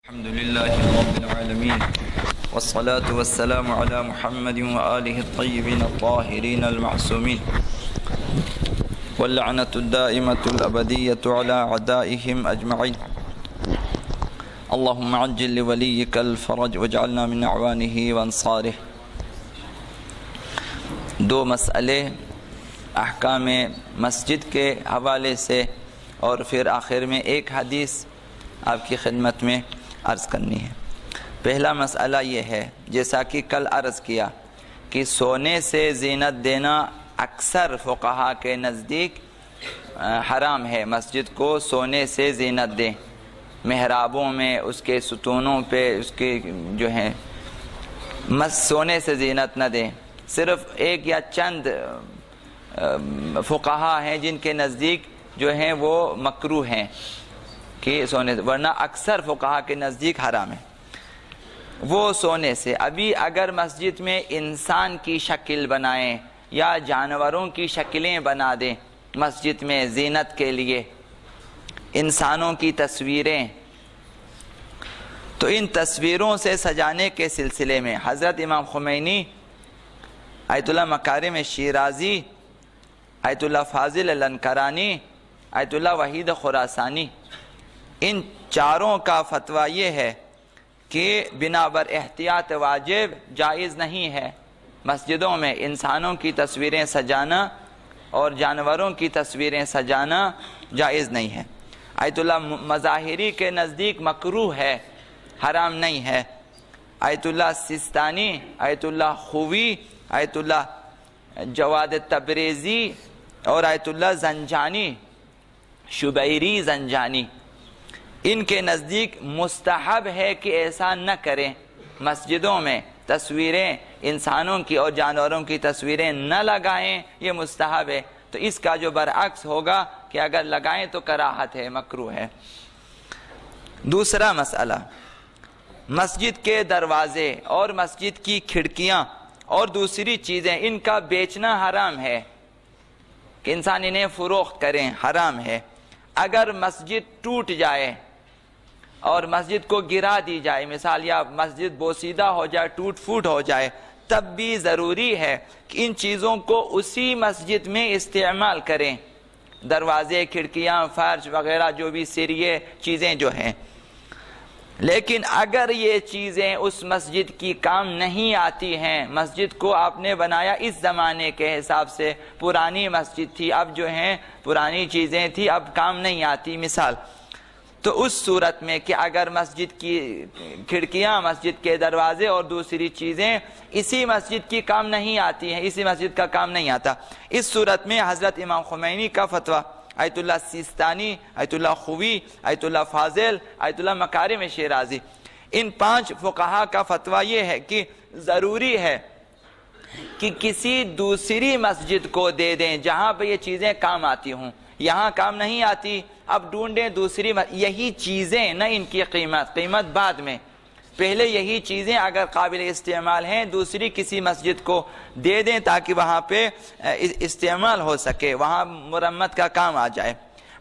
الحمد لله رب العالمين والصلاة والسلام على محمد وآله الطيبين الطاهرين المعصومين واللعنة الدائمة الأبدية على أعدائهم أجمعين اللهم عجل لوليك الفرج واجعلنا من أعوانه وأنصاره. دو مسئلے احکام مسجد کے حوالے سے اور پھر آخر میں ایک حدیث آپ کی خدمت میں عرض کرنی ہے. پہلا مسئلہ یہ ہے، جیسا کہ کل عرض کیا کہ سونے سے زینت دینا اکثر فقہا کے نزدیک حرام ہے. مسجد کو سونے سے زینت دیں، محرابوں میں اس کے ستونوں پہ اس کے جو ہیں سونے سے زینت نہ دیں. صرف ایک یا چند فقہا ہیں جن کے نزدیک جو ہیں وہ مکروہ ہیں کہ سونے سے، ورنہ اکثر فقہا کے نزدیک حرام ہے وہ سونے سے. ابھی اگر مسجد میں انسان کی شکل بنائیں یا جانوروں کی شکلیں بنا دیں مسجد میں زینت کے لیے، انسانوں کی تصویریں، تو ان تصویروں سے سجانے کے سلسلے میں حضرت امام خمینی، آیت اللہ مکارم شیرازی، آیت اللہ فاضل لنکرانی، آیت اللہ وحید خراسانی، ان چاروں کا فتویٰ یہ ہے کہ بنا بر احتیاط واجب جائز نہیں ہے مسجدوں میں انسانوں کی تصویریں سجانا اور جانوروں کی تصویریں سجانا جائز نہیں ہے. آیت اللہ مظاہری کے نزدیک مکروہ ہے، حرام نہیں ہے. آیت اللہ سستانی، آیت اللہ خوی، آیت اللہ جواد تبریزی اور آیت اللہ زنجانی، شبیری زنجانی، ان کے نزدیک مستحب ہے کہ ایسا نہ کریں، مسجدوں میں تصویریں انسانوں کی اور جانوروں کی تصویریں نہ لگائیں، یہ مستحب ہے. تو اس کا جو برعکس ہوگا کہ اگر لگائیں تو کراہت ہے، مکروہ ہے. دوسرا مسئلہ، مسجد کے دروازے اور مسجد کی کھڑکیاں اور دوسری چیزیں ان کا بیچنا حرام ہے کہ انسان انہیں فروخت کریں، حرام ہے. اگر مسجد ٹوٹ جائے اور مسجد کو گرا دی جائے، مثال یا مسجد بوسیدہ ہو جائے، ٹوٹ پھوٹ ہو جائے، تب بھی ضروری ہے کہ ان چیزوں کو اسی مسجد میں استعمال کریں، دروازے، کھڑکیاں، فرش وغیرہ جو بھی سریے چیزیں جو ہیں. لیکن اگر یہ چیزیں اس مسجد کی کام نہیں آتی ہیں، مسجد کو آپ نے بنایا اس زمانے کے حساب سے، پرانی مسجد تھی، اب جو ہیں پرانی چیزیں تھی، اب کام نہیں آتی مثال، تو اس صورت میں کہ اگر مسجد کی کھڑکیاں، مسجد کے دروازے اور دوسری چیزیں اسی مسجد کی کام نہیں آتی ہیں، اسی مسجد کا کام نہیں آتا، اس صورت میں حضرت امام خمینی کا فتویٰ، آیت اللہ سیستانی، آیت اللہ خوی، آیت اللہ فاضل، آیت اللہ مکارم شیرازی، ان 5 فقہا کا فتویٰ یہ ہے کہ ضروری ہے کہ کسی دوسری مسجد کو دے دیں جہاں پہ یہ چیزیں کام آتی ہوں. یہاں کام نہیں آتی، اب ڈھونڈیں دوسری یہی چیزیں، نہ ان کی قیمت بعد میں، پہلے یہی چیزیں اگر قابل استعمال ہیں دوسری کسی مسجد کو دے دیں تاکہ وہاں پہ استعمال ہو سکے، وہاں مرمت کا کام آ جائے.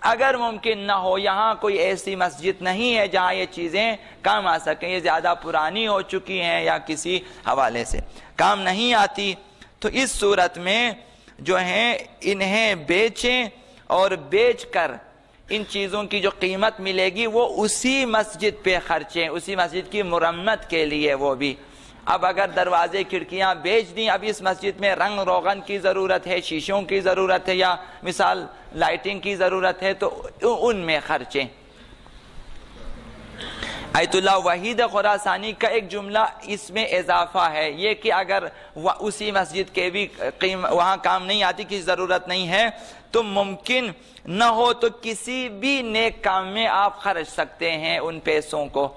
اگر ممکن نہ ہو، یہاں کوئی ایسی مسجد نہیں ہے جہاں یہ چیزیں کام آ سکیں، یہ زیادہ پرانی ہو چکی ہیں یا کسی حوالے سے کام نہیں آتی، تو اس صورت میں جو ہیں انہیں بیچیں اور بیچ کر ان چیزوں کی جو قیمت ملے گی وہ اسی مسجد پہ خرچیں، اسی مسجد کی مرمت کے لیے وہ بھی. اب اگر دروازے کھڑکیاں بیچ دیں، اب اس مسجد میں رنگ روغن کی ضرورت ہے، شیشوں کی ضرورت ہے یا مثال لائٹنگ کی ضرورت ہے تو ان میں خرچیں. آیت اللہ وحید خراسانی کا ایک جملہ اس میں اضافہ ہے، یہ کہ اگر اسی مسجد کے بھی وہاں کام نہیں آتی، کی ضرورت نہیں ہے، تو ممکن نہ ہو تو کسی بھی نیک کام میں آپ خرچ سکتے ہیں ان پیسوں کو.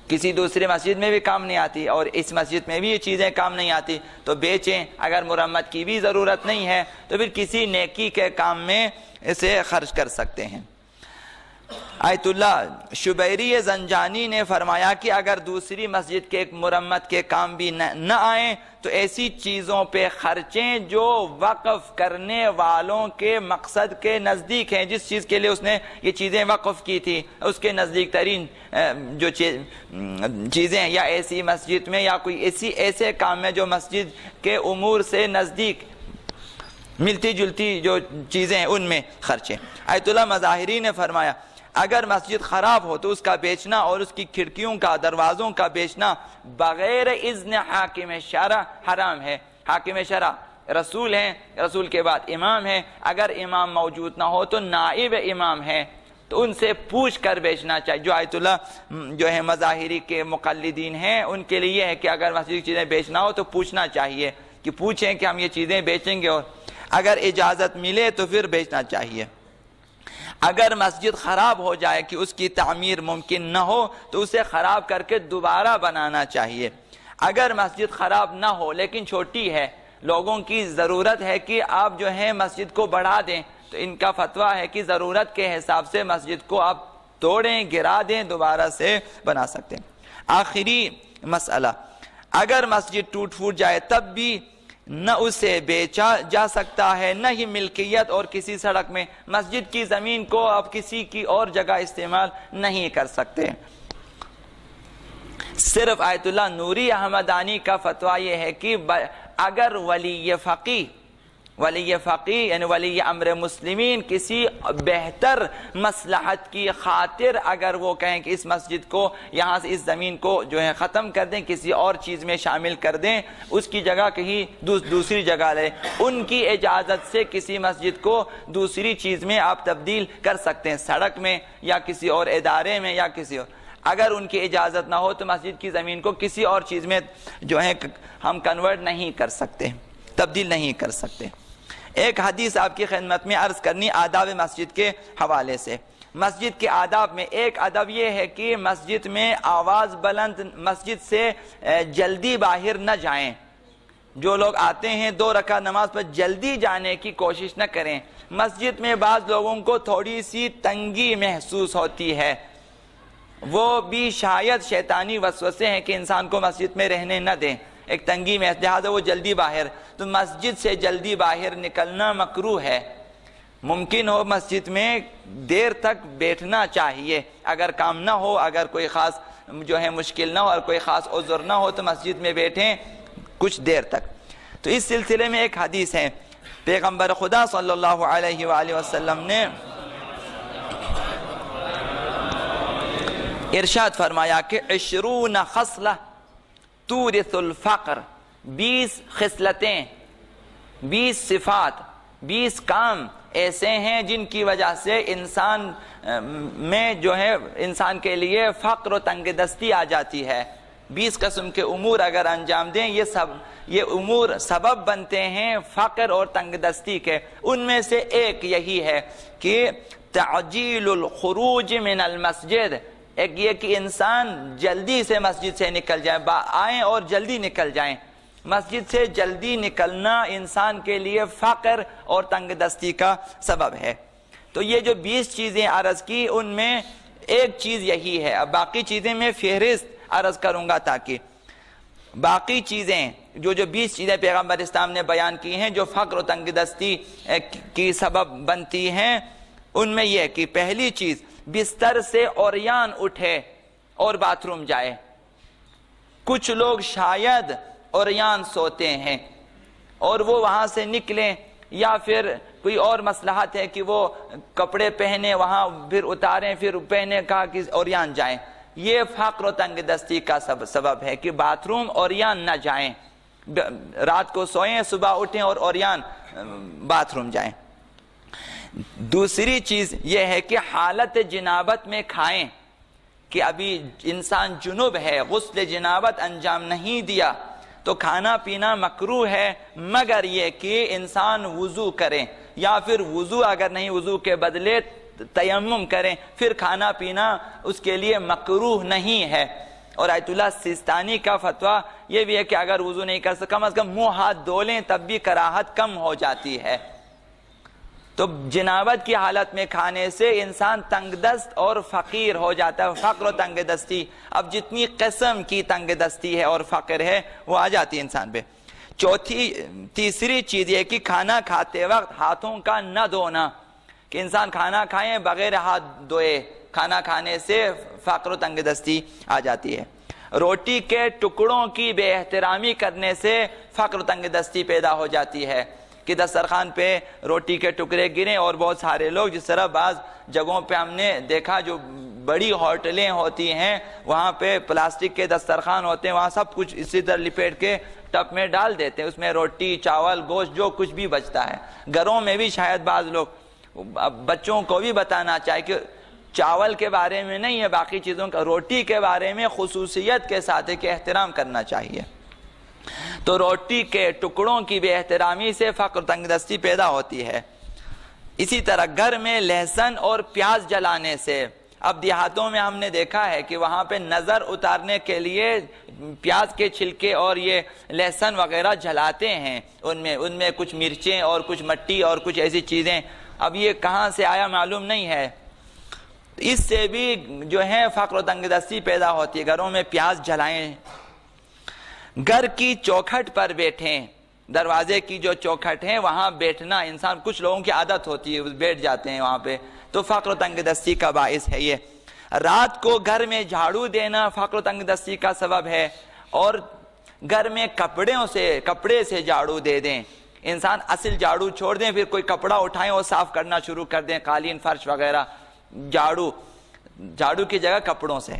کسی دوسرے مسجد میں بھی کام نہیں آتی اور اس مسجد میں بھی یہ چیزیں کام نہیں آتی تو بیچیں. اگر مرمت کی بھی ضرورت نہیں ہے تو پھر کسی نیکی کے کام میں اسے خرچ کر سکتے ہیں. آیت اللہ شبیری زنجانی نے فرمایا کہ اگر دوسری مسجد کے ایک مرمت کے کام بھی نہ آئیں تو ایسی چیزوں پہ خرچیں جو وقف کرنے والوں کے مقصد کے نزدیک ہیں، جس چیز کے لیے اس نے یہ چیزیں وقف کی تھی اس کے نزدیک ترین جو چیزیں، یا ایسی مسجد میں یا کوئی ایسے کام میں جو مسجد کے امور سے نزدیک ملتی جلتی جو چیزیں ہیں ان میں خرچیں۔ آیت اللہ مظاہری نے فرمایا اگر مسجد خراب ہو تو اس کا بیچنا اور اس کی کھڑکیوں کا دروازوں کا بیچنا بغیر اذن حاکم شرع حرام ہے۔ حاکم شرع رسول ہیں، رسول کے بعد امام ہیں، اگر امام موجود نہ ہو تو نائب امام ہیں تو ان سے پوچھ کر بیچنا چاہیے۔ جو آیت اللہ جو ہے مظاہری کے مقلدین ہیں ان کے لیے ہے کہ اگر مسجد کی چیزیں بیچنا ہو تو پوچھنا چاہیے، کہ پوچھیں کہ ہم یہ چیزیں بیچیں گے، اور اگر اجازت ملے تو پھر بیچنا چاہیے۔ اگر مسجد خراب ہو جائے کہ اس کی تعمیر ممکن نہ ہو تو اسے خراب کر کے دوبارہ بنانا چاہیے۔ اگر مسجد خراب نہ ہو لیکن چھوٹی ہے، لوگوں کی ضرورت ہے کہ آپ جو ہے مسجد کو بڑھا دیں، تو ان کا فتویٰ ہے کہ ضرورت کے حساب سے مسجد کو آپ توڑیں، گرا دیں، دوبارہ سے بنا سکتے ہیں۔ آخری مسئلہ، اگر مسجد ٹوٹ پھوٹ جائے تب بھی نہ اسے بیچا جا سکتا ہے نہ ہی ملکیت اور کسی سڑک میں، مسجد کی زمین کو آپ کسی کی اور جگہ استعمال نہیں کر سکتے۔ صرف آیت اللہ نوری احمدانی کا فتویٰ یہ ہے کہ اگر ولی فقیہ یعنی ولی امر مسلمین کسی بہتر مصلحت کی خاطر اگر وہ کہیں کہ اس مسجد کو یہاں سے اس زمین کو جو ہے ختم کر دیں، کسی اور چیز میں شامل کر دیں، اس کی جگہ کہیں دوسری جگہ لیں، ان کی اجازت سے کسی مسجد کو دوسری چیز میں آپ تبدیل کر سکتے ہیں، سڑک میں یا کسی اور ادارے میں یا کسی اور۔ اگر ان کی اجازت نہ ہو تو مسجد کی زمین کو کسی اور چیز میں جو ہے ہم کنورٹ نہیں کر سکتے، تبدیل نہیں کر سکتے۔ ایک حدیث آپ کی خدمت میں عرض کرنی آداب مسجد کے حوالے سے۔ مسجد کے آداب میں ایک ادب یہ ہے کہ مسجد میں آواز بلند، مسجد سے جلدی باہر نہ جائیں۔ جو لوگ آتے ہیں 2 رکعت نماز پر جلدی جانے کی کوشش نہ کریں۔ مسجد میں بعض لوگوں کو تھوڑی سی تنگی محسوس ہوتی ہے، وہ بھی شاید شیطانی وسوسے ہیں کہ انسان کو مسجد میں رہنے نہ دیں، ایک تنگی میں، لہٰذا وہ جلدی باہر، تو مسجد سے جلدی باہر نکلنا مکروہ ہے۔ ممکن ہو مسجد میں دیر تک بیٹھنا چاہیے، اگر کام نہ ہو، اگر کوئی خاص جو ہے مشکل نہ ہو اور کوئی خاص عذر نہ ہو تو مسجد میں بیٹھیں کچھ دیر تک۔ تو اس سلسلے میں ایک حدیث ہے، پیغمبر خدا صلی اللہ علیہ وآلہ وسلم نے ارشاد فرمایا کہ 20 خصلہ تورث الفقر، 20 خصلتیں، 20 صفات، 20 کام ایسے ہیں جن کی وجہ سے انسان میں جو ہے انسان کے لیے فقر و تنگ دستی آ جاتی ہے۔ 20 قسم کے امور اگر انجام دیں، یہ امور سبب بنتے ہیں فقر اور تنگ دستی کے۔ ان میں سے ایک یہی ہے کہ تعجیل الخروج من المسجد، ایک یہ کہ انسان جلدی سے مسجد سے نکل جائے، آئیں اور جلدی نکل جائیں۔ مسجد سے جلدی نکلنا انسان کے لیے فقر اور تنگ دستی کا سبب ہے۔ تو یہ جو 20 چیزیں عرض کی ان میں ایک چیز یہی ہے۔ اب باقی چیزیں میں فہرست عرض کروں گا تاکہ باقی چیزیں جو 20 چیزیں پیغمبر اسلام نے بیان کی ہیں جو فقر و تنگ دستی کی سبب بنتی ہیں، ان میں یہ کہ پہلی چیز بستر سے عریان اٹھے اور باتھ روم جائے۔ کچھ لوگ شاید عریان سوتے ہیں اور وہ وہاں سے نکلیں، یا پھر کوئی اور مصلحت ہے کہ وہ کپڑے پہنے وہاں پھر اتاریں پھر پہنے کہا کہ عریان جائیں۔ یہ فقر و تنگ دستی کا سبب ہے کہ باتھ روم عریان نہ جائیں، رات کو سوئیں صبح اٹھیں اور عریان باتھ روم جائیں۔ دوسری چیز یہ ہے کہ حالت جنابت میں کھائیں، کہ ابھی انسان جنوب ہے، غسل جنابت انجام نہیں دیا تو کھانا پینا مکروہ ہے، مگر یہ کہ انسان وضو کریں، یا پھر وضو اگر نہیں وضو کے بدلے تیمم کریں، پھر کھانا پینا اس کے لیے مکروہ نہیں ہے۔ اور آیت اللہ سیستانی کا فتویٰ یہ بھی ہے کہ اگر وضو نہیں کر سکتا کم از کم منہ ہاتھ دھو لیں، تب بھی کراہت کم ہو جاتی ہے۔ تو جنابت کی حالت میں کھانے سے انسان تنگ دست اور فقیر ہو جاتا ہے، فقر و تنگ دستی، اب جتنی قسم کی تنگ دستی ہے اور فقر ہے وہ آ جاتی ہے انسان پہ۔ تیسری چیز یہ کہ کھانا کھاتے وقت ہاتھوں کا نہ دھونا، کہ انسان کھانا کھائیں بغیر ہاتھ دھوئے، کھانا کھانے سے فقر و تنگ دستی آ جاتی ہے۔ روٹی کے ٹکڑوں کی بے احترامی کرنے سے فقر و تنگ دستی پیدا ہو جاتی ہے، کہ دسترخوان پہ روٹی کے ٹکڑے گریں، اور بہت سارے لوگ جس طرح بعض جگہوں پہ ہم نے دیکھا جو بڑی ہوٹلیں ہوتی ہیں وہاں پہ پلاسٹک کے دسترخوان ہوتے ہیں، وہاں سب کچھ اسی طرح لپیٹ کے ٹپ میں ڈال دیتے ہیں، اس میں روٹی چاول گوشت جو کچھ بھی بچتا ہے۔ گھروں میں بھی شاید بعض لوگ، بچوں کو بھی بتانا چاہیے کہ چاول کے بارے میں نہیں ہے، باقی چیزوں کا، روٹی کے بارے میں خصوصیت کے ساتھ ہے کہ احترام کرنا چاہیے۔ تو روٹی کے ٹکڑوں کی بے احترامی سے فقر تنگ دستی پیدا ہوتی ہے۔ اسی طرح گھر میں لہسن اور پیاز جلانے سے، اب دیہاتوں میں ہم نے دیکھا ہے کہ وہاں پہ نظر اتارنے کے لیے پیاز کے چھلکے اور یہ لہسن وغیرہ جلاتے ہیں، ان میں کچھ مرچیں اور کچھ مٹی اور کچھ ایسی چیزیں، اب یہ کہاں سے آیا معلوم نہیں ہے، اس سے بھی جو ہے فقر و تنگ دستی پیدا ہوتی ہے۔ گھروں میں پیاز جلائیں، گھر کی چوکھٹ پر بیٹھیں، دروازے کی جو چوکھٹ ہے وہاں بیٹھنا، انسان کچھ لوگوں کی عادت ہوتی ہے بیٹھ جاتے ہیں وہاں پہ، تو فقر و تنگ دستی کا باعث ہے یہ۔ رات کو گھر میں جھاڑو دینا فقر و تنگ دستی کا سبب ہے، اور گھر میں کپڑے سے جھاڑو دے دیں، انسان اصل جھاڑو چھوڑ دیں، پھر کوئی کپڑا اٹھائیں اور صاف کرنا شروع کر دیں، قالین فرش وغیرہ، جھاڑو کی جگہ کپڑوں سے،